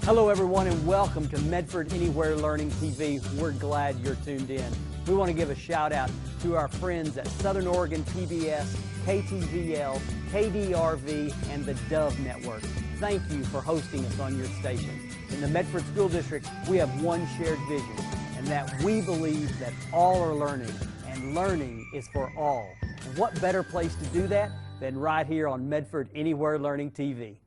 Hello everyone and welcome to Medford Anywhere Learning TV. We're glad you're tuned in. We want to give a shout out to our friends at Southern Oregon PBS, KTVL, KDRV, and the Dove Network. Thank you for hosting us on your station. In the Medford School District, we have one shared vision, and that we believe that all are learning, and learning is for all. And what better place to do that than right here on Medford Anywhere Learning TV.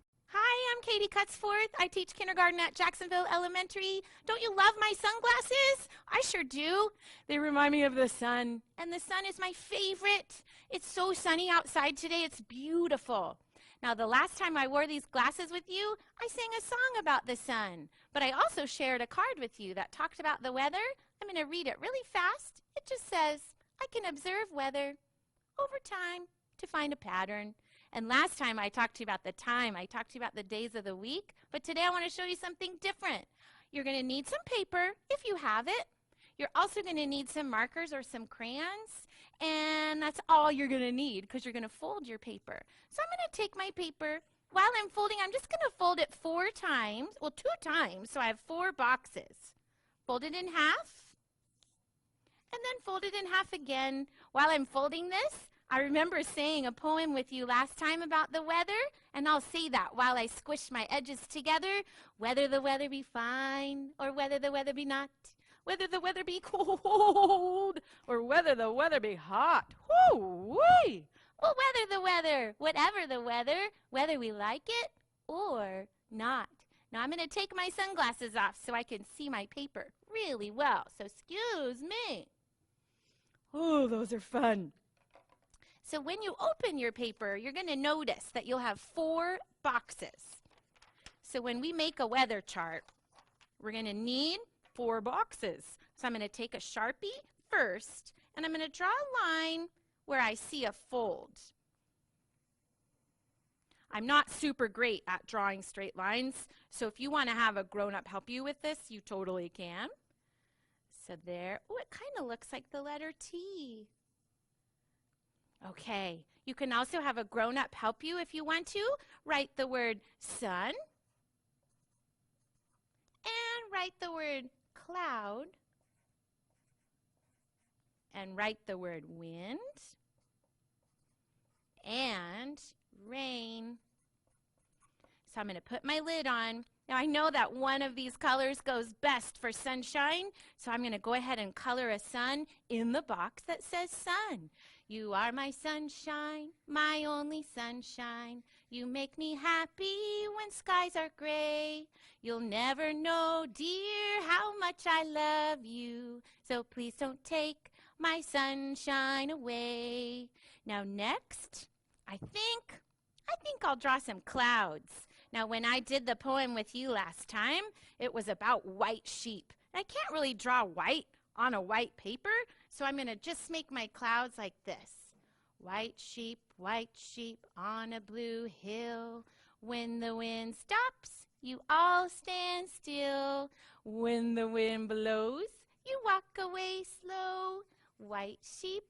Katie Cutsforth. I teach kindergarten at Jacksonville Elementary. Don't you love my sunglasses? I sure do. They remind me of the sun, and the sun is my favorite. It's so sunny outside today. It's beautiful. Now, the last time I wore these glasses with you, I sang a song about the sun, but I also shared a card with you that talked about the weather. I'm going to read it really fast. It just says, I can observe weather over time to find a pattern. And last time I talked to you about the time, I talked to you about the days of the week, but today I want to show you something different. You're going to need some paper if you have it. You're also going to need some markers or some crayons, and that's all you're going to need because you're going to fold your paper. So I'm going to take my paper. While I'm folding, I'm just going to fold it 4 times, well 2 times, so I have 4 boxes. Fold it in half, and then fold it in half again. While I'm folding this, I remember saying a poem with you last time about the weather, and I'll say that while I squish my edges together. Whether the weather be fine, or whether the weather be not, whether the weather be cold, or whether the weather be hot. Whoo-wee! Well, whatever the weather, whether we like it or not. Now I'm going to take my sunglasses off so I can see my paper really well, so excuse me. Oh, those are fun. So when you open your paper, you're going to notice that you'll have 4 boxes. So when we make a weather chart, we're going to need 4 boxes. So I'm going to take a Sharpie first, and I'm going to draw a line where I see a fold. I'm not super great at drawing straight lines, so if you want to have a grown-up help you with this, you totally can. So there. Oh, it kind of looks like the letter T. Okay, you can also have a grown-up help you if you want to. Write the word sun and write the word cloud and write the word wind and rain. So I'm going to put my lid on. Now I know that one of these colors goes best for sunshine, so I'm going to go ahead and color a sun in the box that says sun. You are my sunshine, my only sunshine. You make me happy when skies are gray. You'll never know, dear, how much I love you. So please don't take my sunshine away. Now next, I think I'll draw some clouds. Now when I did the poem with you last time, it was about white sheep. I can't really draw white on a white paper, so I'm going to just make my clouds like this. White sheep on a blue hill. When the wind stops, you all stand still. When the wind blows, you walk away slow. White sheep,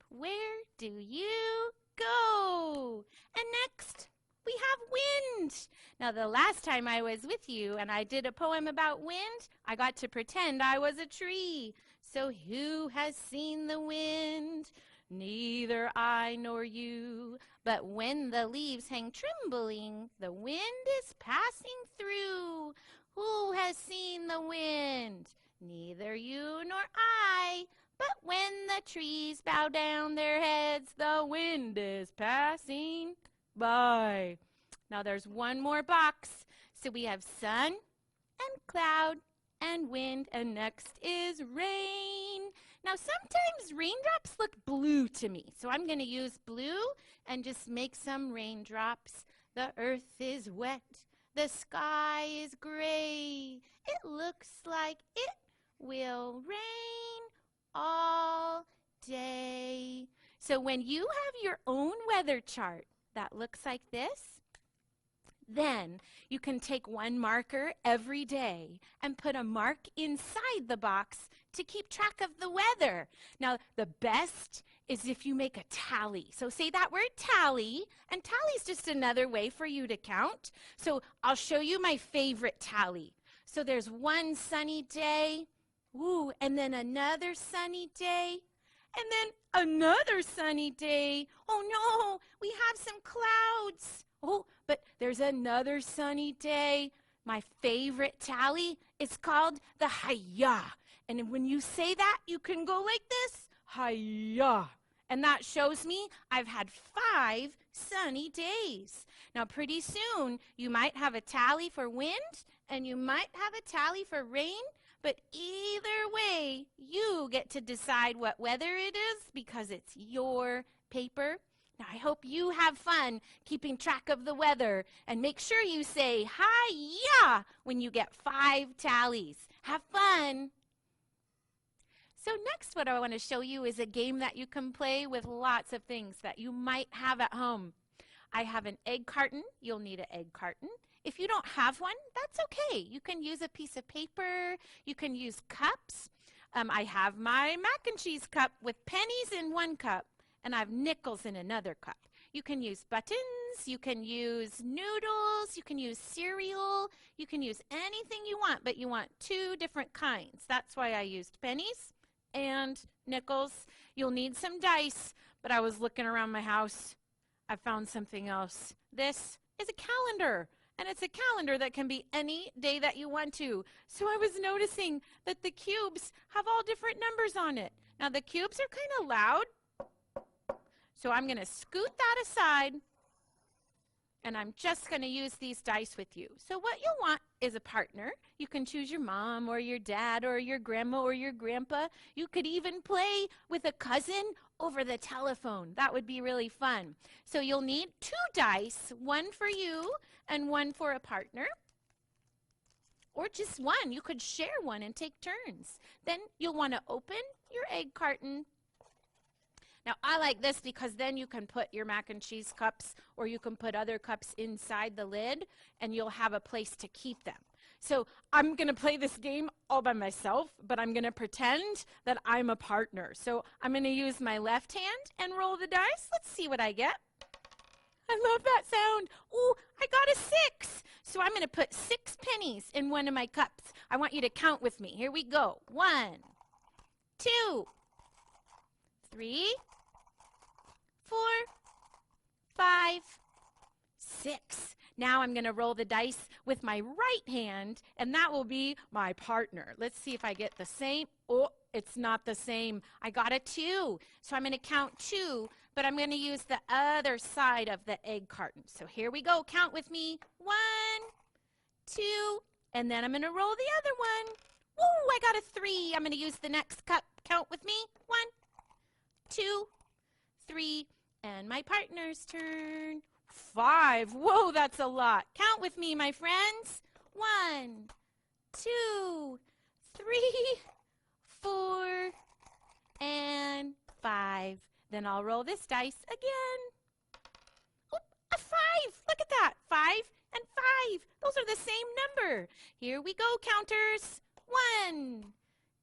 where do you go? And next, we have wind. Now, the last time I was with you and I did a poem about wind, I got to pretend I was a tree. So who has seen the wind? Neither I nor you. But when the leaves hang trembling, the wind is passing through. Who has seen the wind? Neither you nor I. But when the trees bow down their heads, the wind is passing by. Now there's one more box. So we have sun and cloud and wind, and next is rain. Now sometimes raindrops look blue to me, so I'm going to use blue and just make some raindrops. The earth is wet, the sky is gray. It looks like it will rain all day. So when you have your own weather chart that looks like this, then you can take one marker every day and put a mark inside the box to keep track of the weather. Now, the best is if you make a tally. So say that word tally, and tally is just another way for you to count. So I'll show you my favorite tally. So there's one sunny day, woo, and then another sunny day, and then another sunny day. Oh no, we have some clouds. Oh, but there's another sunny day. My favorite tally is called the Hi-ya. And when you say that, you can go like this, Hi-ya. And that shows me I've had 5 sunny days. Now, pretty soon, you might have a tally for wind, and you might have a tally for rain, but either way, you get to decide what weather it is because it's your paper. Now, I hope you have fun keeping track of the weather, and make sure you say hi-ya when you get 5 tallies. Have fun. So next, what I want to show you is a game that you can play with lots of things that you might have at home. I have an egg carton. You'll need an egg carton. If you don't have one, that's okay. You can use a piece of paper. You can use cups. I have my mac and cheese cup with pennies in one cup, and I have nickels in another cup. You can use buttons. You can use noodles. You can use cereal. You can use anything you want, but you want 2 different kinds. That's why I used pennies and nickels. You'll need some dice, but I was looking around my house. I found something else. This is a calendar, and it's a calendar that can be any day that you want to. So I was noticing that the cubes have all different numbers on it. Now the cubes are kind of loud, so I'm going to scoot that aside, and I'm just going to use these dice with you. So what you'll want is a partner. You can choose your mom or your dad or your grandma or your grandpa. You could even play with a cousin over the telephone. That would be really fun. So you'll need 2 dice, one for you and one for a partner. Or just one. You could share one and take turns. Then you'll want to open your egg carton. Now, I like this because then you can put your mac and cheese cups, or you can put other cups inside the lid, and you'll have a place to keep them. So I'm going to play this game all by myself, but I'm going to pretend that I'm a partner. So I'm going to use my left hand and roll the dice. Let's see what I get. I love that sound. Ooh, I got a 6. So I'm going to put 6 pennies in one of my cups. I want you to count with me. Here we go. 1, 2, 3, 4, 5, 6. Now I'm going to roll the dice with my right hand, and that will be my partner. Let's see if I get the same. Oh, it's not the same. I got a 2. So I'm going to count 2, but I'm going to use the other side of the egg carton. So here we go. Count with me. 1, 2, and then I'm going to roll the other one. Woo, I got a 3. I'm going to use the next cup. Count with me. 1, 2, 3, and my partner's turn. 5. Whoa, that's a lot. Count with me, my friends. 1, 2, 3, 4, and 5. Then I'll roll this dice again. Oop, a 5. Look at that. 5 and 5. Those are the same number. Here we go, counters. 1,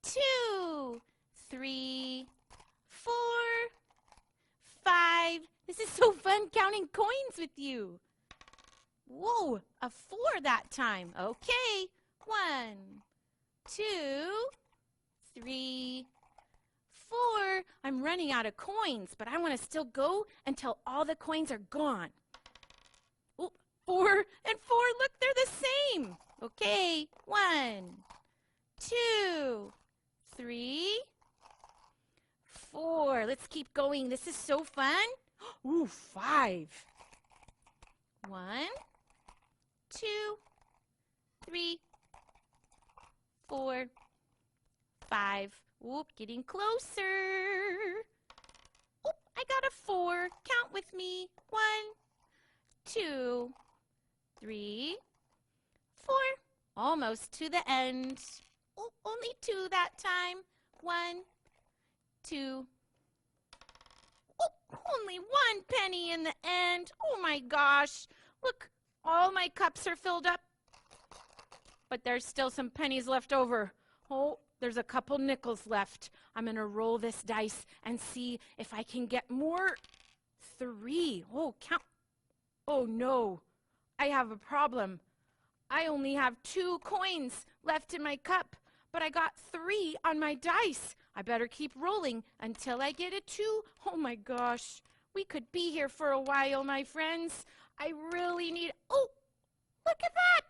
2, 3, 4, 5. This is so fun counting coins with you. Whoa, a 4 that time. Okay. 1, 2, 3, 4. I'm running out of coins, but I want to still go until all the coins are gone. Oh, 4 and 4. Look, they're the same. Okay. 1, 2, 3, 4. Let's keep going. This is so fun. Ooh, 5. 1, 2, 3, 4, 5. Oop, getting closer. Oop, I got a 4. Count with me. 1, 2, 3, 4. Almost to the end. Oh, only 2 that time. 1, 2. Oh, only 1 penny in the end. Oh my gosh. Look, all my cups are filled up, but there's still some pennies left over. Oh, there's a couple nickels left. I'm going to roll this dice and see if I can get more. 3. Oh, count. Oh, no. I have a problem. I only have 2 coins left in my cup, but I got 3 on my dice. I better keep rolling until I get a 2. Oh, my gosh. We could be here for a while, my friends. I really need. Oh, look at that.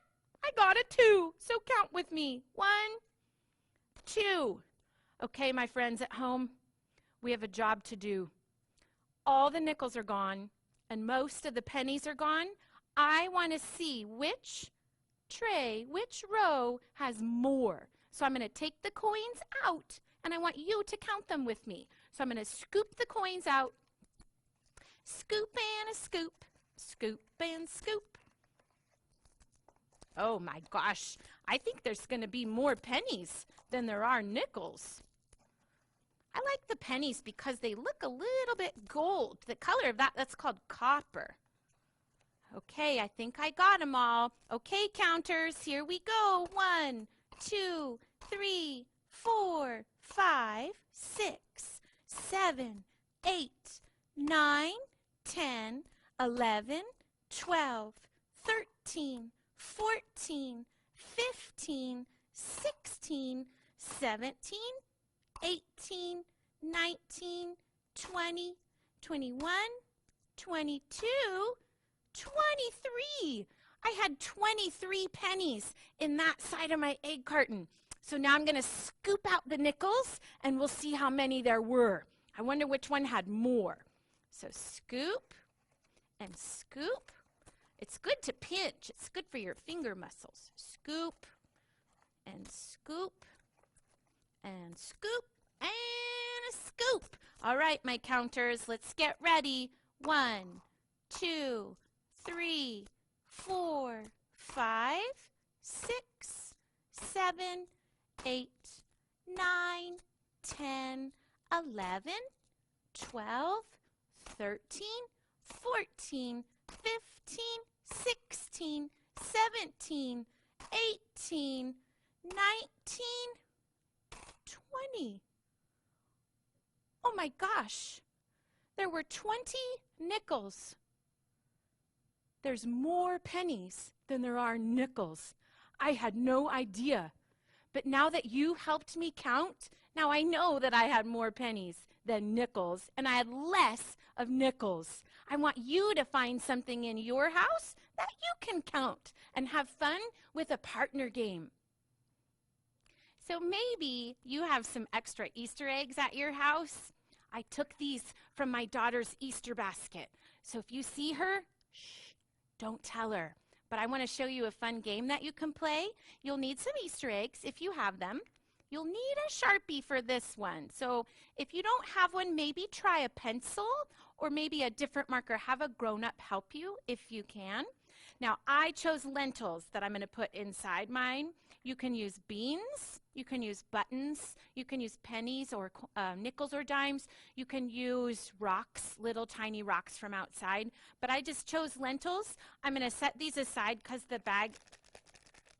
I got a 2. So count with me. 1, 2. Okay, my friends at home, we have a job to do. All the nickels are gone, and most of the pennies are gone. I want to see which tray, which row has more. So I'm going to take the coins out, and I want you to count them with me. So I'm going to scoop the coins out. Scoop and a scoop. Scoop and scoop. Oh my gosh, I think there's going to be more pennies than there are nickels. I like the pennies because they look a little bit gold. The color of that's called copper. Okay, I think I got them all. Okay, counters, here we go. 1, 2, 3, 4, 5, 6, 7, 8, 9, 10, 11, 12, 13, 14, 15, 16, 17, 18, 19, 20, 21, 22, 23. I had 23 pennies in that side of my egg carton. So now I'm going to scoop out the nickels, and we'll see how many there were. I wonder which one had more. So scoop and scoop. It's good to pinch. It's good for your finger muscles. Scoop and scoop and scoop and a scoop. All right, my counters, let's get ready. 1, 2, 3, 4, 5, 6, 7, 8, 9, 10, 11, 12, 13, 14, 15, 16, 17, 18, 19, 20. Oh my gosh, there were 20 nickels. There's more pennies than there are nickels. I had no idea. But now that you helped me count, now I know that I had more pennies than nickels, and I had less of nickels. I want you to find something in your house that you can count and have fun with a partner game. So maybe you have some extra Easter eggs at your house. I took these from my daughter's Easter basket. So if you see her, shh, don't tell her. But I want to show you a fun game that you can play. You'll need some Easter eggs if you have them. You'll need a Sharpie for this one. So if you don't have one, maybe try a pencil or maybe a different marker. Have a grown-up help you if you can. Now, I chose lentils that I'm going to put inside mine. You can use beans. You can use buttons. You can use pennies or nickels or dimes. You can use rocks, little tiny rocks from outside. But I just chose lentils. I'm going to set these aside because the bag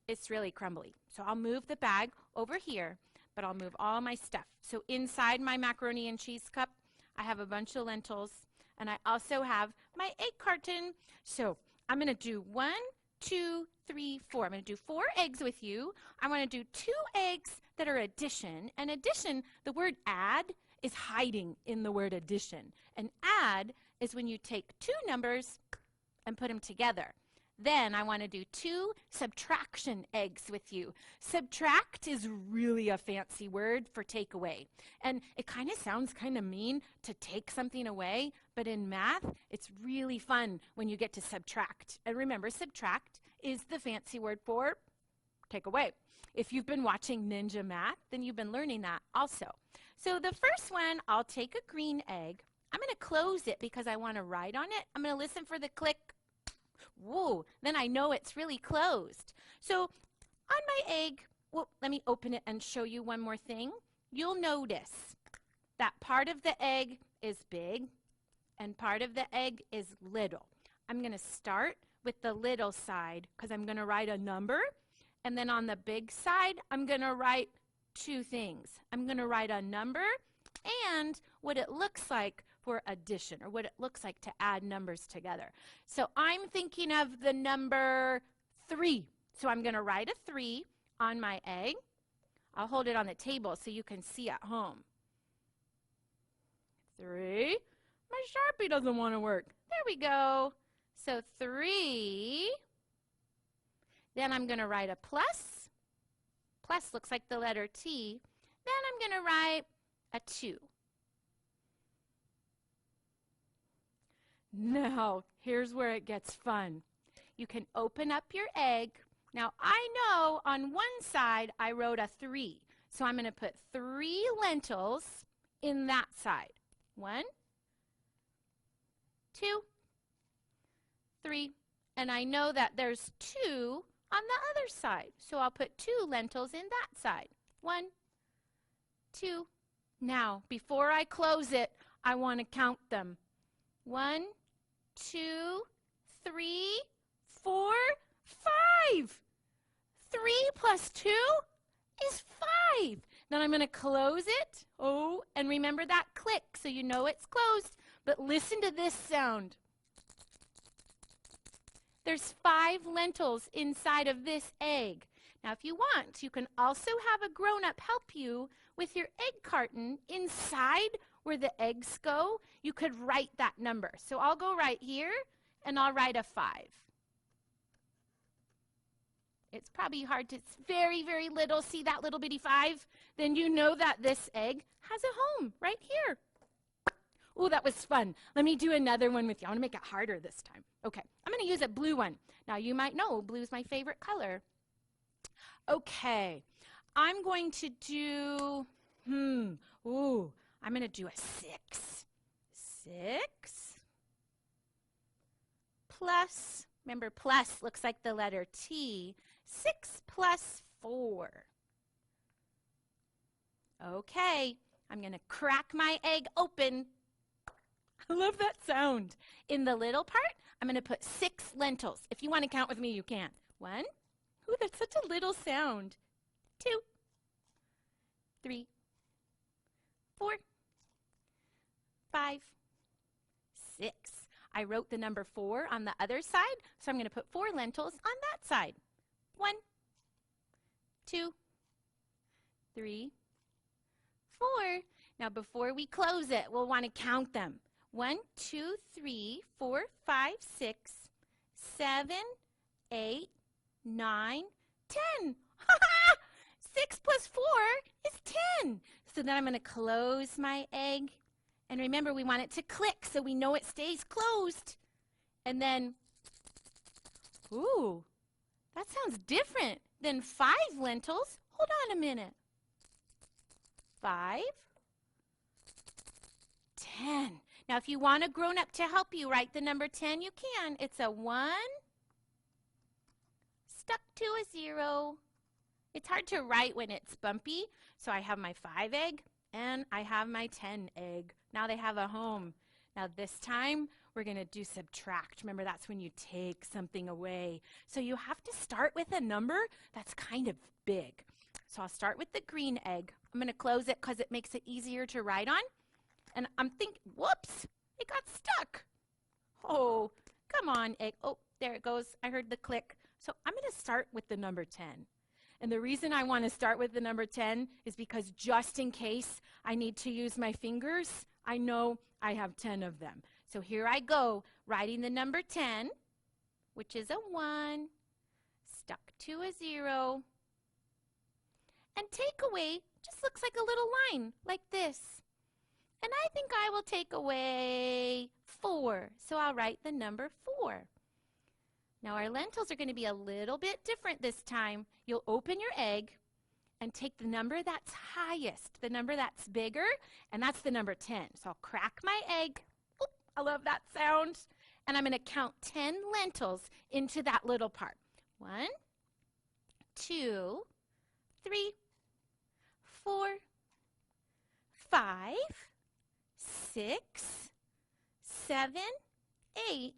is really crumbly. So I'll move the bag over here, but I'll move all my stuff. So inside my macaroni and cheese cup, I have a bunch of lentils, and I also have my egg carton. So I'm going to do 1, 2, 3, 4. I'm going to do 4 eggs with you. I want to do 2 eggs that are addition. And addition, the word add is hiding in the word addition. And add is when you take 2 numbers and put them together. Then I want to do 2 subtraction eggs with you. Subtract is really a fancy word for take away. And it kind of sounds kind of mean to take something away, but in math, it's really fun when you get to subtract. And remember, subtract is the fancy word for take away. If you've been watching Ninja Math, then you've been learning that also. So the first one, I'll take a green egg. I'm going to close it because I want to write on it. I'm going to listen for the click. Whoa, then I know it's really closed. So on my egg, well, let me open it and show you one more thing. You'll notice that part of the egg is big and part of the egg is little. I'm going to start with the little side because I'm going to write a number. And then on the big side, I'm going to write two things. I'm going to write a number and what it looks like for addition, or what it looks like to add numbers together. So I'm thinking of the number 3. So I'm going to write a 3 on my egg. I'll hold it on the table so you can see at home. 3. My Sharpie doesn't want to work. There we go. So 3. Then I'm going to write a plus. Plus looks like the letter T. Then I'm going to write a 2. Now, here's where it gets fun. You can open up your egg. Now, I know on one side I wrote a 3. So I'm going to put 3 lentils in that side. 1, 2, 3. And I know that there's 2 on the other side. So I'll put 2 lentils in that side. 1, 2. Now, before I close it, I want to count them. 1, 2, 3, 4, 5. 3 plus 2 is 5. Then I'm going to close it. Oh, and remember that click so you know it's closed. But listen to this sound. There's 5 lentils inside of this egg. Now, if you want, you can also have a grown-up help you with your egg carton inside where the eggs go. You could write that number. So I'll go right here, and I'll write a 5. It's probably hard to, it's very, very little. See that little bitty 5? Then you know that this egg has a home right here. Oh, that was fun. Let me do another one with you. I want to make it harder this time. Okay, I'm going to use a blue one. Now, you might know blue is my favorite color. Okay, I'm going to do, I'm going to do a 6. 6 plus, remember plus looks like the letter T. 6 plus 4. Okay, I'm going to crack my egg open. I love that sound. In the little part, I'm going to put 6 lentils. If you want to count with me, you can. 1. Ooh, that's such a little sound. 2, 3, 4, 5, 6. I wrote the number 4 on the other side, so I'm going to put 4 lentils on that side. 1, 2, 3, 4. Now, before we close it, we'll want to count them. 1, 2, 3, 4, 5, 6, 7, 8, 9, 10. 6 plus 4 is 10. So then I'm going to close my egg. And remember, we want it to click so we know it stays closed. And then, ooh, that sounds different than 5 lentils. Hold on a minute. 5, 10. Now, if you want a grown-up to help you write the number 10, you can. It's a 1 stuck to a 0. It's hard to write when it's bumpy, so I have my 5 egg and I have my 10 egg. Now they have a home. Now this time, we're going to do subtract. Remember, that's when you take something away. So you have to start with a number that's kind of big. So I'll start with the green egg. I'm going to close it because it makes it easier to write on. And I'm thinking, whoops, it got stuck. Oh, come on, egg. Oh, there it goes. I heard the click. So I'm going to start with the number 10. And the reason I want to start with the number 10 is because just in case I need to use my fingers, I know I have 10 of them. So here I go, writing the number 10, which is a 1, stuck to a 0. And take away just looks like a little line, like this. And I think I will take away 4. So I'll write the number 4. Now our lentils are going to be a little bit different this time. You'll open your egg and take the number that's highest, the number that's bigger, and that's the number 10. So I'll crack my egg. Oop, I love that sound. And I'm going to count 10 lentils into that little part. 1, 2, 3, 4, 5, 6, 7, 8,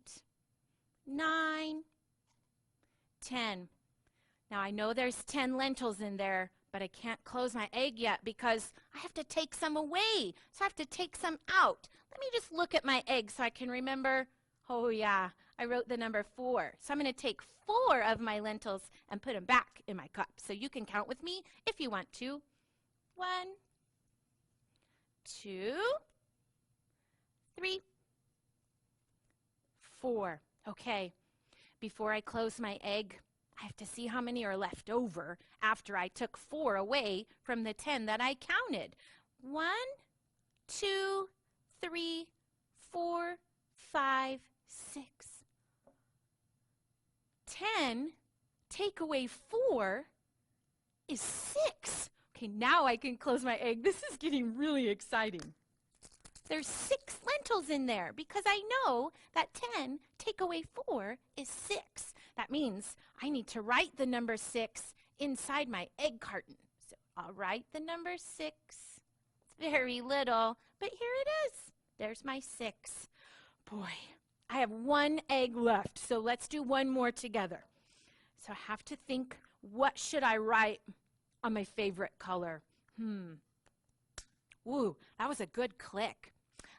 9, 10. Now I know there's 10 lentils in there, but I can't close my egg yet because I have to take some away. So I have to take some out. Let me just look at my egg so I can remember. Oh yeah, I wrote the number 4. So I'm going to take 4 of my lentils and put them back in my cup. So you can count with me if you want to. 1, 2, 3, 4. Okay, before I close my egg, I have to see how many are left over after I took 4 away from the 10 that I counted. 1, 2, 3, 4, 5, 6. 10, take away 4 is 6. Okay, now I can close my egg. This is getting really exciting. There's 6 lentils in there because I know that 10 take away 4 is 6. That means I need to write the number 6 inside my egg carton. So I'll write the number 6. It's very little, but here it is. There's my 6. Boy, I have 1 egg left, so let's do one more together. So I have to think, what should I write on my favorite color? Ooh, that was a good click.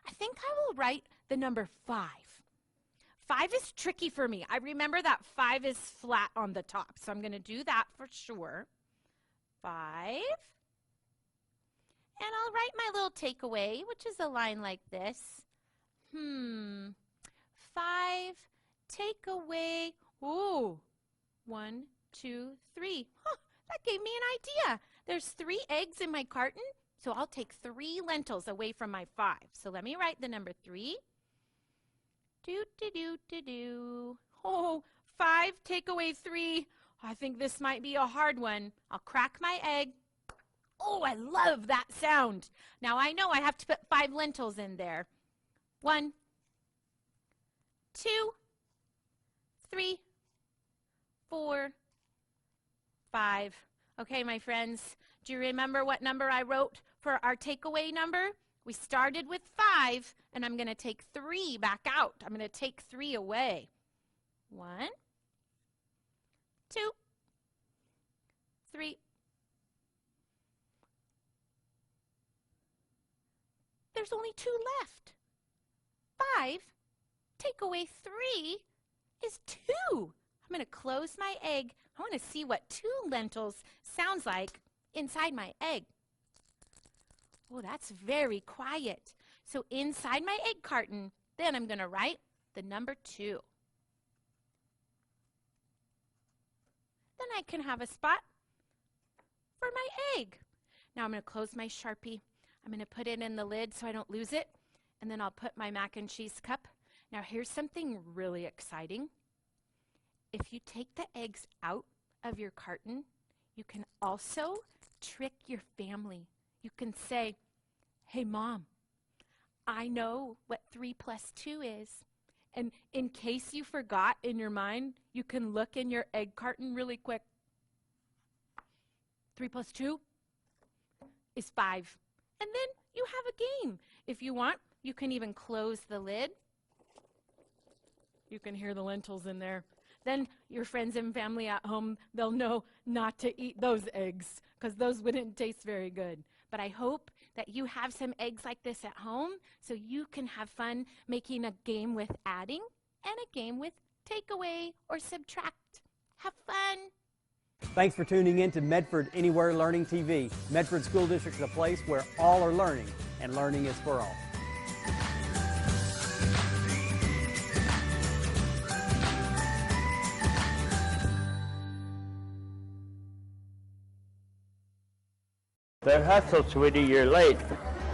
I think I will write the number 5. 5 is tricky for me. I remember that 5 is flat on the top, so I'm going to do that for sure. 5. And I'll write my little takeaway, which is a line like this. 5, take away, ooh, 1, 2, 3. Huh, that gave me an idea. There's 3 eggs in my carton, so I'll take 3 lentils away from my 5. So let me write the number 3. Oh, 5, take away 3. I think this might be a hard one. I'll crack my egg. Oh, I love that sound. Now I know I have to put 5 lentils in there. 1, 2, 3, 4, 5. Okay, my friends, do you remember what number I wrote for our takeaway number? We started with 5, and I'm going to take 3 back out. I'm going to take 3 away. 1, 2, 3. There's only 2 left. 5, take away 3 is 2. I'm going to close my egg. I want to see what 2 lentils sounds like inside my egg. Oh, that's very quiet. So inside my egg carton, then I'm going to write the number 2. Then I can have a spot for my egg. Now I'm going to close my Sharpie. I'm going to put it in the lid so I don't lose it. And then I'll put my mac and cheese cup. Now here's something really exciting. If you take the eggs out of your carton, you can also trick your family. You can say, hey, Mom, I know what 3 plus 2 is. And in case you forgot in your mind, you can look in your egg carton really quick. 3 plus 2 is 5. And then you have a game. If you want, you can even close the lid. You can hear the lentils in there. Then your friends and family at home, they'll know not to eat those eggs because those wouldn't taste very good. But I hope that you have some eggs like this at home so you can have fun making a game with adding and a game with take away or subtract. Have fun. Thanks for tuning in to Medford Anywhere Learning TV. Medford School District is a place where all are learning, and learning is for all. They're hustle, sweetie, you're late.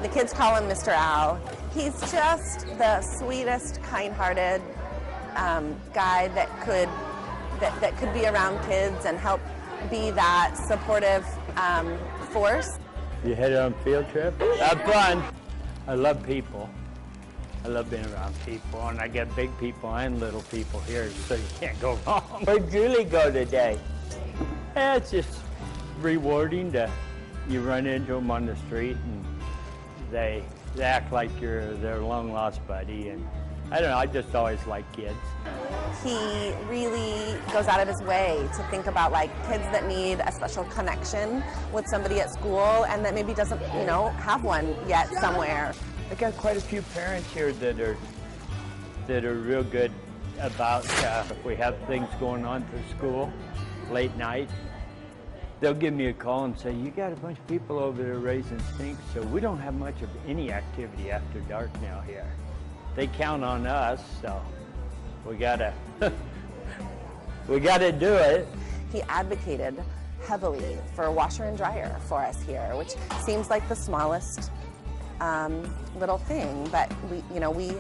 The kids call him Mr. Al. He's just the sweetest, kind-hearted guy that could be around kids and help be that supportive force. You headed on a field trip? Have fun. I love people. I love being around people, and I get big people and little people here, so you can't go wrong. Where'd Julie go today? It's just rewarding to you run into them on the street, and they act like you're their long-lost buddy, and I don't know, I just always like kids. he really goes out of his way to think about like kids that need a special connection with somebody at school and that maybe doesn't, you know, have one yet somewhere. I got quite a few parents here that are real good about if we have things going on for school late night. They'll give me a call and say, you got a bunch of people over there raising stinks, so we don't have much of any activity after dark now here. They count on us, so we gotta do it. He advocated heavily for a washer and dryer for us here, which seems like the smallest little thing, but we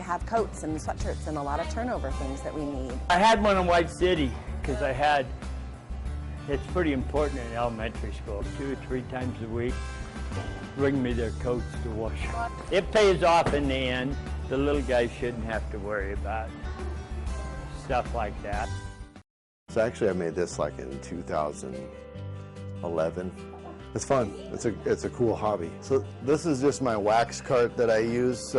have coats and sweatshirts and a lot of turnover things that we need. I had one in White City because it's pretty important in elementary school. 2 or 3 times a week, bring me their coats to wash. It pays off in the end. The little guys shouldn't have to worry about stuff like that. So actually I made this like in 2011. It's fun. It's a cool hobby. So this is just my wax cart that I use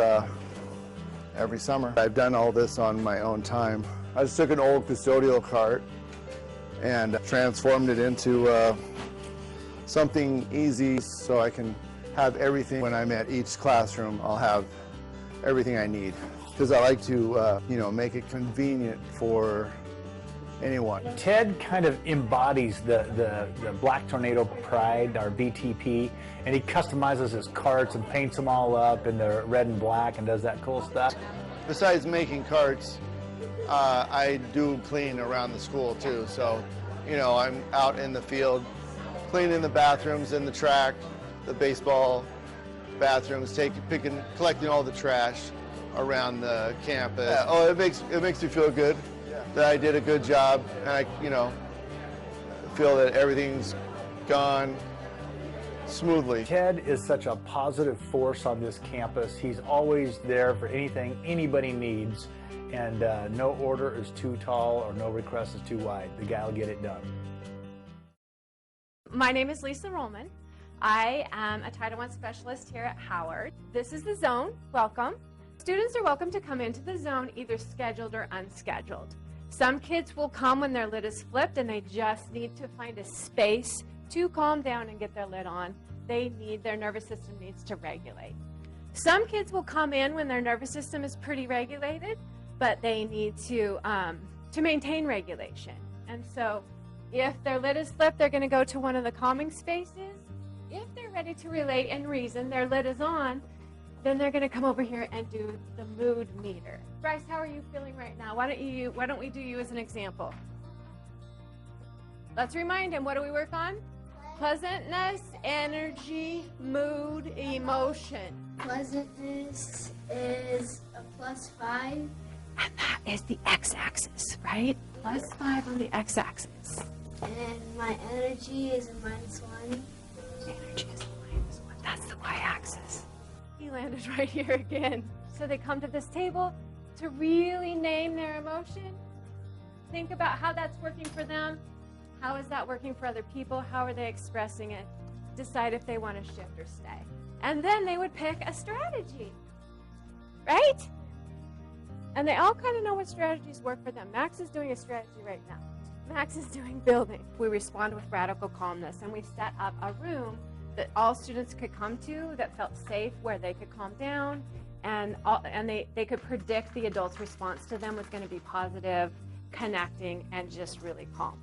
every summer. I've done all this on my own time. I just took an old custodial cart and transformed it into something easy so I can have everything. When I'm at each classroom, I'll have everything I need because I like to make it convenient for anyone. Ted kind of embodies the Black Tornado Pride, our BTP, and he customizes his carts and paints them all up in the red and black and does that cool stuff. Besides making carts, I do clean around the school too. So, I'm out in the field cleaning the bathrooms and the track, the baseball bathrooms, collecting all the trash around the campus. Oh, it makes me feel good that I did a good job, and I feel that everything's gone smoothly. Ted is such a positive force on this campus. He's always there for anything anybody needs, and no order is too tall or no request is too wide. The guy will get it done. My name is Lisa Rollman. I am a Title I specialist here at Howard. This is the zone. Welcome. Students are welcome to come into the zone either scheduled or unscheduled. Some kids will come when their lid is flipped and they just need to find a space to calm down and get their lid on. Their nervous system needs to regulate. Some kids will come in when their nervous system is pretty regulated, but they need to maintain regulation. And so if their lid is flipped, they're going to go to one of the calming spaces. If they're ready to relate and reason, their lid is on, then they're going to come over here and do the mood meter. Bryce, how are you feeling right now? Why don't we do you as an example? Let's remind him, what do we work on? Pleasantness, energy, mood, emotion. Pleasantness is a +5. And that is the x-axis, right? +5 on the x-axis. And my energy is a -1. Energy is a -1. That's the y-axis. He landed right here again. So they come to this table to really name their emotion. Think about how that's working for them. How is that working for other people? How are they expressing it? Decide if they want to shift or stay. And then they would pick a strategy, right? And they all kind of know what strategies work for them. Max is doing a strategy right now. Max is doing building. We respond with radical calmness, and we set up a room that all students could come to that felt safe, where they could calm down, and they could predict the adult's response to them was going to be positive, connecting, and just really calm.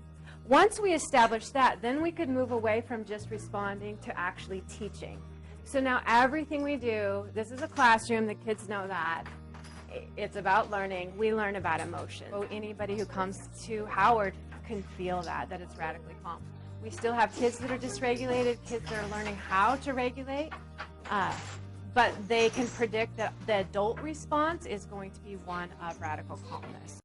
Once we established that, then we could move away from just responding to actually teaching. So now everything we do, this is a classroom, the kids know that. It's about learning. We learn about emotion. So anybody who comes to Howard can feel that it's radically calm. We still have kids that are dysregulated, kids that are learning how to regulate, but they can predict that the adult response is going to be one of radical calmness.